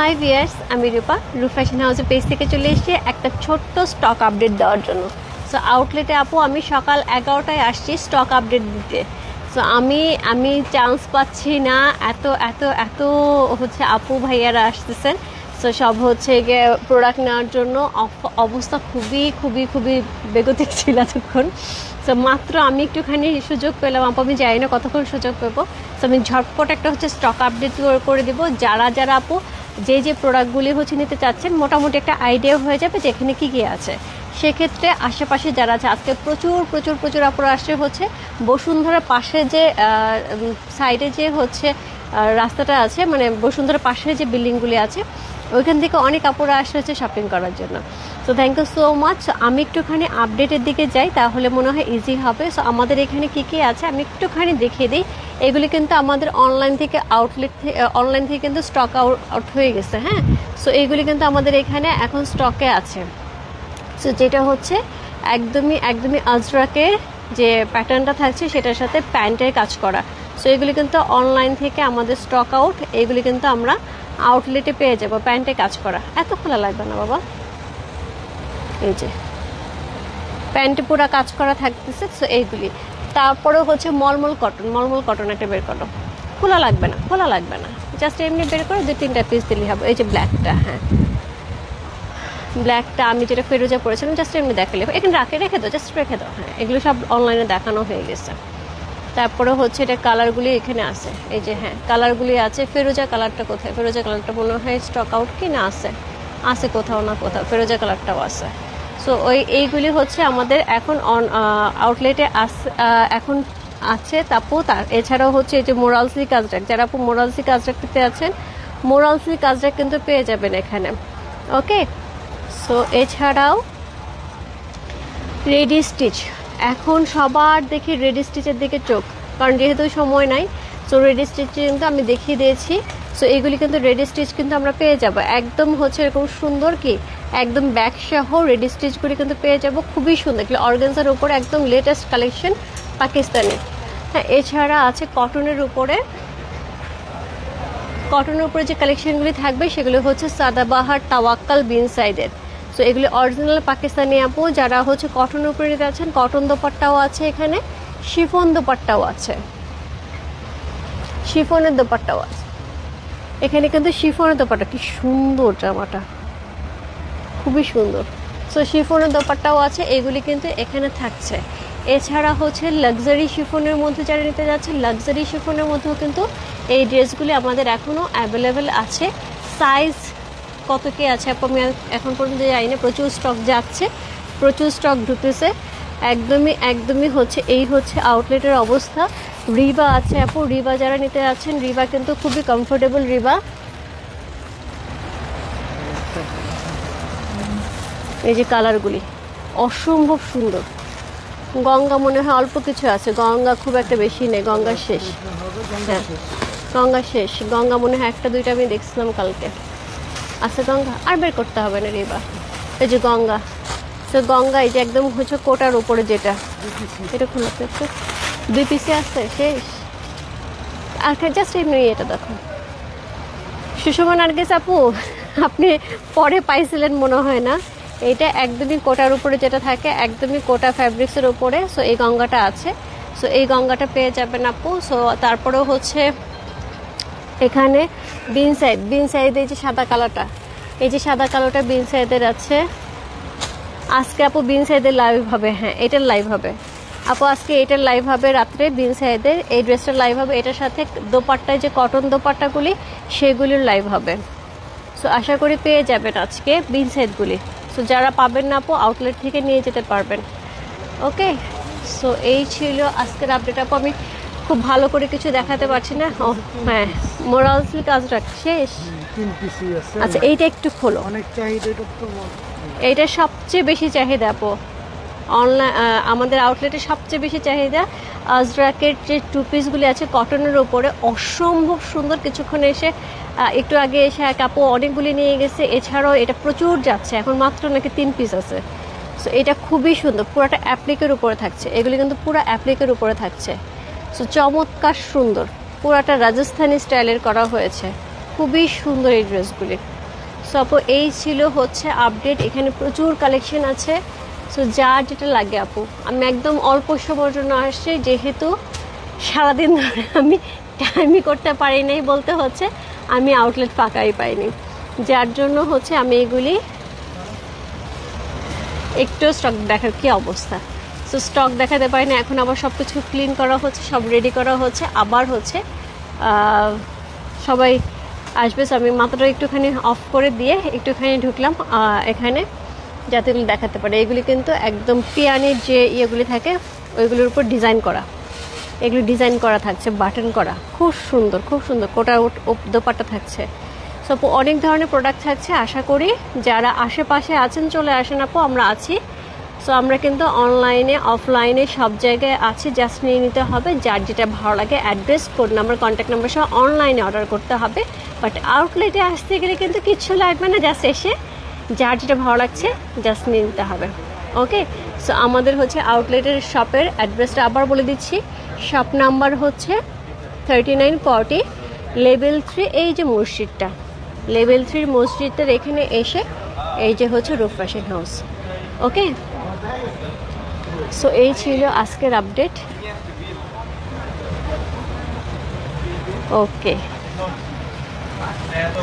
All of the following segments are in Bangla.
হাই ভিয়ার্স, আমি রূপা ফ্যাশন হাউসের পেজ থেকে চলে এসেছি একটা ছোট্ট স্টক আপডেট দেওয়ার জন্য। সো আউটলেটে আপু আমি সকাল 11টায় আসছি স্টক আপডেট দিতে। সো আমি চান্স পাচ্ছি না, এত এত এত হচ্ছে আপু ভাইয়ারা আসতেছেন। সো সব হচ্ছে গিয়ে প্রোডাক্ট নেওয়ার জন্য অবস্থা খুবই খুবই খুবই বেগতিক ছিল এতক্ষণ। সো মাত্র আমি একটুখানি সুযোগ পেলাম আপু, আমি জানি না কতক্ষণ সুযোগ পেবো। সো আমি ঝটপট একটা হচ্ছে স্টক আপডেট করে দেবো। যারা যারা আপু যে প্রোডাক্টগুলি হচ্ছে নিতে চাচ্ছেন মোটামুটি একটা আইডিয়া হয়ে যাবে যে এখানে কী কী আছে। সেক্ষেত্রে আশেপাশে যারা আছে আজকে প্রচুর প্রচুর প্রচুর আপুরা আসছে হচ্ছে বসুন্ধরার পাশে যে সাইডে যে হচ্ছে রাস্তাটা আছে, মানে বসুন্ধরার পাশে যে বিল্ডিংগুলি আছে ওইখান থেকে অনেক আপুরা আসছে হচ্ছে শপিং করার জন্য। So thank you so much. আমি একটুখানি আপডেটের দিকে যাই, তাহলে মনে হয় ইজি হবে। সো আমাদের এখানে কী কী আছে আমি একটুখানি দেখিয়ে দিই। এগুলি কিন্তু আমাদের অনলাইন থেকে অনলাইন থেকে কিন্তু স্টক আউট হয়ে গেছে। হ্যাঁ, সো এইগুলি কিন্তু আমাদের এখানে এখন স্টকে আছে। সো যেটা হচ্ছে একদমই আজরাকের যে প্যাটার্নটা থাকছে সেটার সাথে প্যান্টের কাজ করা। সো এগুলি কিন্তু অনলাইন থেকে আমাদের স্টক আউট, এইগুলি কিন্তু আমরা আউটলেটে পেয়ে যাবো। প্যান্টে কাজ করা এত খোলা লাগবে না বাবা, এই যে প্যান্টে পুরো কাজ করা থাকতেছে। সো এইগুলি তারপরে হচ্ছে মলমল কটন একটা বের করো, খোলা লাগবে না, জাস্ট এমনি বের করে 2-3টা পিস দিলেই হবে। এই যে ব্ল্যাকটা, হ্যাঁ ব্ল্যাকটা আমি যেটা ফেরোজা পরেছিলাম জাস্ট এমনি দেখালে এখানে রেখে দাও, জাস্ট রেখে দাও। হ্যাঁ এগুলো সব অনলাইনে দেখানো হয়ে গেছে। তারপরে হচ্ছে এটা কালারগুলি এখানে আছে, এই যে হ্যাঁ কালারগুলি আছে। ফেরোজা কালারটা কোথায়? ফেরোজা কালারটা মনে হয় স্টক আউট কি না আছে কোথাও না কোথাও, ফেরোজা কালারটাও আছে। সো এইগুলি হচ্ছে আমাদের এখন আউটলেটে এখন আছে। তার এছাড়াও হচ্ছে এই যে মোরালসি কাজরাক, যারা আপু মোরালসি কাজরাক পেতে আছেন মোরালসি কাজরাক কিন্তু পেয়ে যাবেন এখানে। ওকে, সো এছাড়াও রেডি স্টিচ, এখন সবার দেখি রেডি স্টিচের দিকে চোখ, কারণ যেহেতু সময় নাই। সো রেডি স্টিচ কিন্তু আমি দেখিয়ে দিয়েছি। সো এইগুলি কিন্তু রেডি স্টিচ কিন্তু আমরা পেয়ে যাব একদম হচ্ছে এরকম সুন্দর, কি একদম ব্যাক সহ রেডি স্টিচগুলি কিন্তু পেয়ে যাব খুবই সুন্দর, অর্গানজার উপরে একদম লেটেস্ট কালেকশন পাকিস্তানি। হ্যাঁ এছাড়া আছে কটনের উপরে যে কালেকশনগুলি থাকবে সেগুলো হচ্ছে সাদাবাহার, তাওয়াক্কাল, বিন সাইদের। সো এগুলি অরিজিনাল পাকিস্তানি আপু। যারা হচ্ছে কটনের উপরে নিতে আছেন, কটন দোপাট্টাও আছে এখানে, শিফন দোপাট্টাও আছে, শিফনের দোপাট্টাও আছে এখানে কিন্তু শিফনের দোপাট্টা কি সুন্দর, জামাটা খুবই সুন্দর। সো শিফনের দোপাট্টাও আছে, এগুলি কিন্তু এখানে থাকছে। এছাড়া হচ্ছে লাক্সারি শিফনের মধ্যে যারা নিতে যাচ্ছেন, লাক্সারি শিফনের মধ্যেও কিন্তু এই ড্রেসগুলি আমাদের এখনও অ্যাভেলেবেল আছে। সাইজ কত কি আছে আপু আমি এখন পর্যন্ত জানি না, প্রচুর স্টক যাচ্ছে, প্রচুর স্টক ঢুকেছে। একদমই হচ্ছে এই হচ্ছে আউটলেটের অবস্থা। রিবা আছে আপু, রিবা যারা নিতে যাচ্ছেন, রিবা কিন্তু খুবই কমফোর্টেবল রিবা। এই যে কালারগুলি অসম্ভব সুন্দর। গঙ্গা মনে হয় অল্প কিছু আছে, গঙ্গা খুব একটা বেশি নেই, গঙ্গা শেষ। হ্যাঁ গঙ্গা শেষ, গঙ্গা মনে হয় 1-2টা আমি দেখছিলাম কালকে আছে গঙ্গা, আর বের করতে হবে না রিবা। এই যে গঙ্গা, তো গঙ্গা এই যে একদম হচ্ছে কোটার উপরে যেটা, এটা খুলে একটু 2 পিসে আছে শেষ। আর জাস্ট এমনি এটা দেখো সুষমা নার্গিস আপু, আপনি পরে পাইছিলেন মনে হয় না। এইটা একদমই কোটার উপরে যেটা থাকে, একদমই কোটা ফ্যাব্রিক্সের উপরে। সো এই গঙ্গাটা আছে, সো এই গঙ্গাটা পেয়ে যাবেন আপু। সো তারপরেও হচ্ছে এখানে বিন সাইড এই যে সাদা কালোটা, এই যে সাদা কালোটা বিন সাইডের আছে। আজকে আপু বিন সাইডের লাইভ হবে, হ্যাঁ এটার লাইভ হবে আপু, আজকে এটার লাইভ হবে রাত্রে। বিন সাইডের এই ড্রেসটার লাইভ হবে, এটার সাথে দোপাট্টায় যে কটন দোপাট্টাগুলি সেগুলির লাইভ হবে। সো আশা করি পেয়ে যাবেন আজকে বিন সাইডগুলি। সো যারা পাবেন না আপু আউটলেট থেকে নিয়ে যেতে পারবেন। ওকে, সো এই ছিল আজকের আপডেট আপু। আমি খুব ভালো করে কিছু দেখাতে পারছি না। ও হ্যাঁ মোরালসি কাজরাক শেষ। আচ্ছা এইটা একটু খোলো, অনেক চাহিদা, এইটা সবচেয়ে বেশি চাহিদা আপু অনলাইন, আমাদের আউটলেটে সবচেয়ে বেশি চাহিদা। আজরাকের যে 2 পিসগুলি আছে কটনের উপরে অসম্ভব সুন্দর। কিছুক্ষণ এসে একটু আগে এসে এক আপু অনেকগুলি নিয়ে গেছে। এছাড়াও এটা প্রচুর যাচ্ছে, এখন মাত্র নাকি 3 পিস আছে। সো এটা খুবই সুন্দর, পুরোটা অ্যাপ্লিকের উপরে থাকছে, এগুলি কিন্তু পুরো অ্যাপ্লিকের উপরে থাকছে। সো চমৎকার সুন্দর, পুরাটা রাজস্থানি স্টাইলের করা হয়েছে, খুবই সুন্দর এই ড্রেসগুলি। সো আপু এই ছিল হচ্ছে আপডেট। এখানে প্রচুর কালেকশন আছে, সো যার যেটা লাগে আপু। আমি একদম অল্প সময়ের জন্য আসছি, যেহেতু সারাদিন ধরে আমি টাইমই করতে পারি নাই বলতে হচ্ছে, আমি আউটলেট ফাঁকাই পাইনি, যার জন্য হচ্ছে আমি এগুলি একটু স্টক দেখার কি অবস্থা। সো স্টক দেখাতে পারি না, এখন আবার সব কিছু ক্লিন করা হচ্ছে, সব রেডি করা হচ্ছে, আবার হচ্ছে সবাই আসবে। সো আমি মাথাটা একটুখানি অফ করে দিয়ে একটুখানি ঢুকলাম এখানে, যাতে এগুলি দেখাতে পারে। এগুলি কিন্তু একদম পিয়ানির যে ইয়েগুলি থাকে ওইগুলির উপর ডিজাইন করা, এগুলি ডিজাইন করা থাকছে, বাটন করা, খুব সুন্দর খুব সুন্দর। কোটা দোপাট্টা থাকছে, সব অনেক ধরনের প্রোডাক্ট থাকছে। আশা করি যারা আশেপাশে আছেন চলে আসেন আপু, আমরা আছি। সো আমরা কিন্তু অনলাইনে অফলাইনে সব জায়গায় আছি, জাস্ট নিয়ে নিতে হবে। যার যেটা ভালো লাগে address, code number, contact number সহ অনলাইনে অর্ডার করতে হবে। বাট আউটলেটে আসতে গেলে কিন্তু কিচ্ছু লাগবে না, জাস্ট এসে যার যেটা ভালো লাগছে জাস্ট নিয়ে নিতে হবে। ওকে, সো আমাদের হচ্ছে আউটলেটের শপের অ্যাড্রেসটা আবার বলে দিচ্ছি। শপ নাম্বার হচ্ছে 3940, লেভেল 3, এই যে মসজিদটা, লেভেল 3 মসজিদের এখানে এসে এই যে হচ্ছে রূপ ফ্যাশন হাউস। ওকে, সো এই ছিল আজকের আপডেট। ওকে,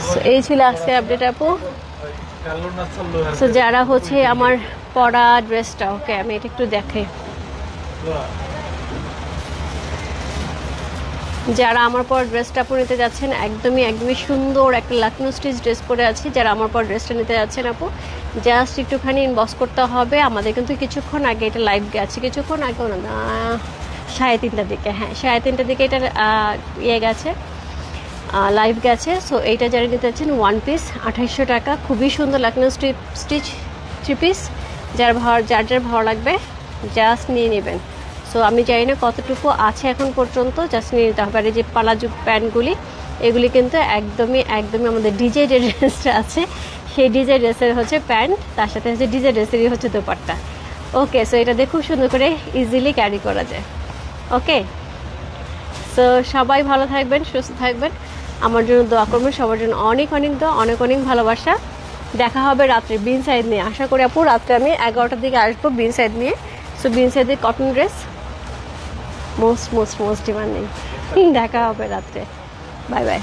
সো এই ছিল আজকের আপডেট আপু। সো যারা হচ্ছে আমার পরা ড্রেসটা, ওকে আমি এটা একটু দেখাই, যারা আমার পর ড্রেসটা আপু নিতে যাচ্ছেন, একদমই সুন্দর একটা লাকনো স্টিচ ড্রেস পরে আছি। যারা আমার পর ড্রেসটা নিতে যাচ্ছেন আপু, জাস্ট একটুখানি ইনবক্স করতে হবে। আমাদের কিন্তু কিছুক্ষণ আগে এটা লাইভ গেছে, কিছুক্ষণ আগেও না, 3:30টার দিকে, হ্যাঁ 3:30টার দিকে এটা ইয়ে গেছে, লাইভ গেছে। সো এইটা যারা নিতে যাচ্ছেন, ওয়ান পিস 2800 টাকা, খুবই সুন্দর লাকনো স্টিচ 3 পিস। যার ভালো লাগবে জাস্ট নিয়ে নেবেন। সো আমি জানি না কতটুকু আছে এখন পর্যন্ত, জাস্ট নিয়ে নিতে হবে। আর এই যে পালাজু প্যান্টগুলি, এগুলি কিন্তু একদমই আমাদের ডিজে যে ড্রেসটা আছে, সেই ডিজে ড্রেসের হচ্ছে প্যান্ট, তার সাথে হচ্ছে ডিজে ড্রেসেরই হচ্ছে দোপাট্টা। ওকে, সো এটা দিয়ে খুব সুন্দর করে ইজিলি ক্যারি করা যায়। ওকে, সো সবাই ভালো থাকবেন, সুস্থ থাকবেন, আমার জন্য দোয়া করবেন, সবার জন্য অনেক দোয়া, অনেক ভালোবাসা। দেখা হবে রাত্রে বিন সাইড নিয়ে। আশা করি আপু রাত্রে আমি 11টার দিকে আসবো বিন সাইড নিয়ে। সো বিন সাইডের কটন ড্রেস মোস্ট ডিমান্ডিং। দেখা হবে রাত্রে। Bye bye.